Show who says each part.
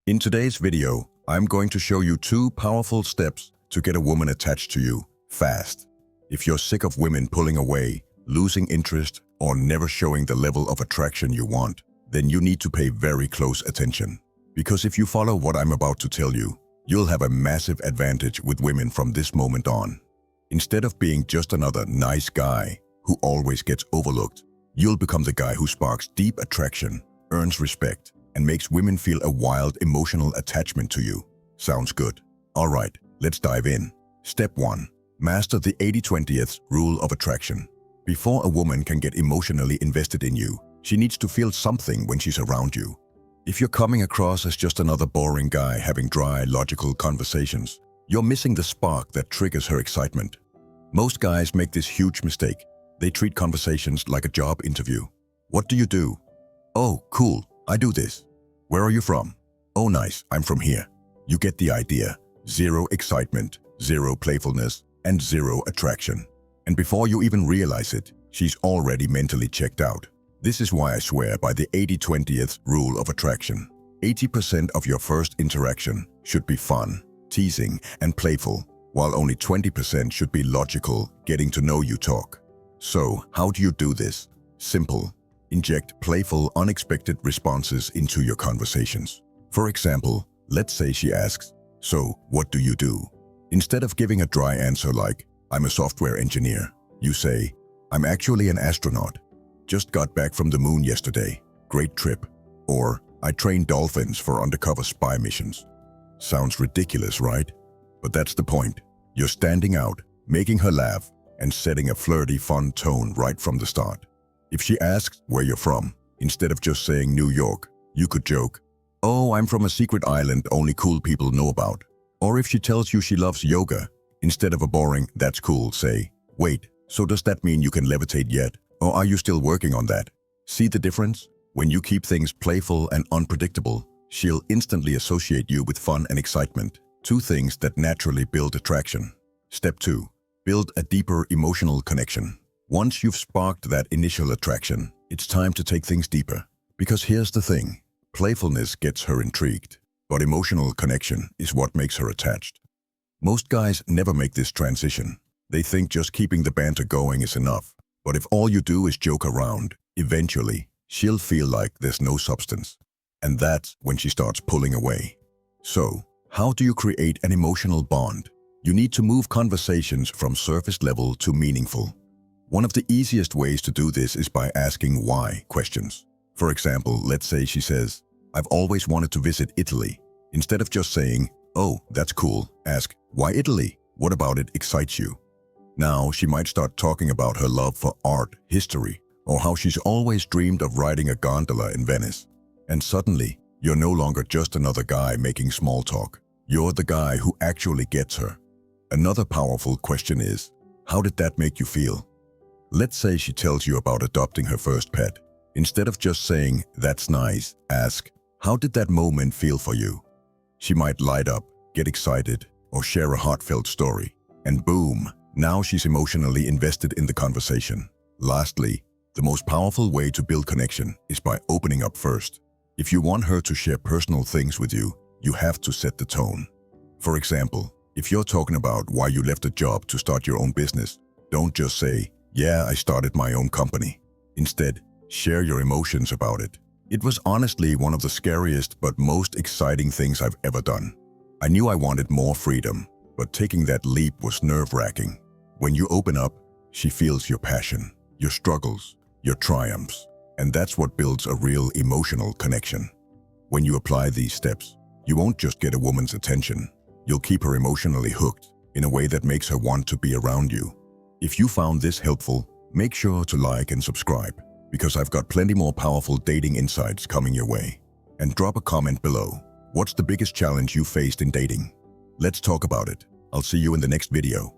Speaker 1: In today's video, I'm going to show you 2 powerful steps to get a woman attached to you fast. If you're sick of women pulling away, losing interest, or never showing the level of attraction you want, then you need to pay very close attention. Because if you follow what I'm about to tell you, you'll have a massive advantage with women from this moment on. Instead of being just another nice guy who always gets overlooked, you'll become the guy who sparks deep attraction, earns respect, and makes women feel a wild emotional attachment to you. Sounds good? Alright, let's dive in. Step 1. Master the 80-20th rule of attraction. Before a woman can get emotionally invested in you, she needs to feel something when she's around you. If you're coming across as just another boring guy having dry, logical conversations, you're missing the spark that triggers her excitement. Most guys make this huge mistake. They treat conversations like a job interview. What do you do? Oh, cool, I do this. Where are you from? Oh, nice, I'm from here. You get the idea. Zero excitement, zero playfulness, and zero attraction. And before you even realize it, she's already mentally checked out. This is why I swear by the 80-20th rule of attraction. 80% of your first interaction should be fun, teasing, and playful, while only 20% should be logical, getting to know you talk. So, how do you do this? Simple. Inject playful, unexpected responses into your conversations. For example, let's say she asks, "So, what do you do?" Instead of giving a dry answer like, "I'm a software engineer," you say, "I'm actually an astronaut. Just got back from the moon yesterday. Great trip." Or, "I train dolphins for undercover spy missions." Sounds ridiculous, right? But that's the point. You're standing out, making her laugh, and setting a flirty, fun tone right from the start. If she asks where you're from, instead of just saying New York, you could joke, "Oh, I'm from a secret island only cool people know about." Or if she tells you she loves yoga, instead of a boring "that's cool," say, "Wait, so does that mean you can levitate yet? Or are you still working on that?" See the difference? When you keep things playful and unpredictable, she'll instantly associate you with fun and excitement, 2 things that naturally build attraction. Step 2. Build a deeper emotional connection. Once you've sparked that initial attraction, it's time to take things deeper. Because here's the thing, playfulness gets her intrigued, but emotional connection is what makes her attached. Most guys never make this transition. They think just keeping the banter going is enough. But if all you do is joke around, eventually, she'll feel like there's no substance. And that's when she starts pulling away. So, how do you create an emotional bond? You need to move conversations from surface level to meaningful. One of the easiest ways to do this is by asking why questions. For example, let's say she says, "I've always wanted to visit Italy." Instead of just saying, "Oh, that's cool," ask, "Why Italy? What about it excites you?" Now, she might start talking about her love for art, history, or how she's always dreamed of riding a gondola in Venice. And suddenly, you're no longer just another guy making small talk. You're the guy who actually gets her. Another powerful question is, how did that make you feel? Let's say she tells you about adopting her first pet. Instead of just saying, "That's nice," ask, "How did that moment feel for you?" She might light up, get excited, or share a heartfelt story. And boom, now she's emotionally invested in the conversation. Lastly, the most powerful way to build connection is by opening up first. If you want her to share personal things with you, you have to set the tone. For example, if you're talking about why you left a job to start your own business, don't just say, "Yeah, I started my own company." Instead, share your emotions about it. "It was honestly one of the scariest but most exciting things I've ever done. I knew I wanted more freedom, but taking that leap was nerve-wracking." When you open up, she feels your passion, your struggles, your triumphs, and that's what builds a real emotional connection. When you apply these steps, you won't just get a woman's attention, you'll keep her emotionally hooked in a way that makes her want to be around you. If you found this helpful, make sure to like and subscribe, because I've got plenty more powerful dating insights coming your way. And drop a comment below. What's the biggest challenge you faced in dating? Let's talk about it. I'll see you in the next video.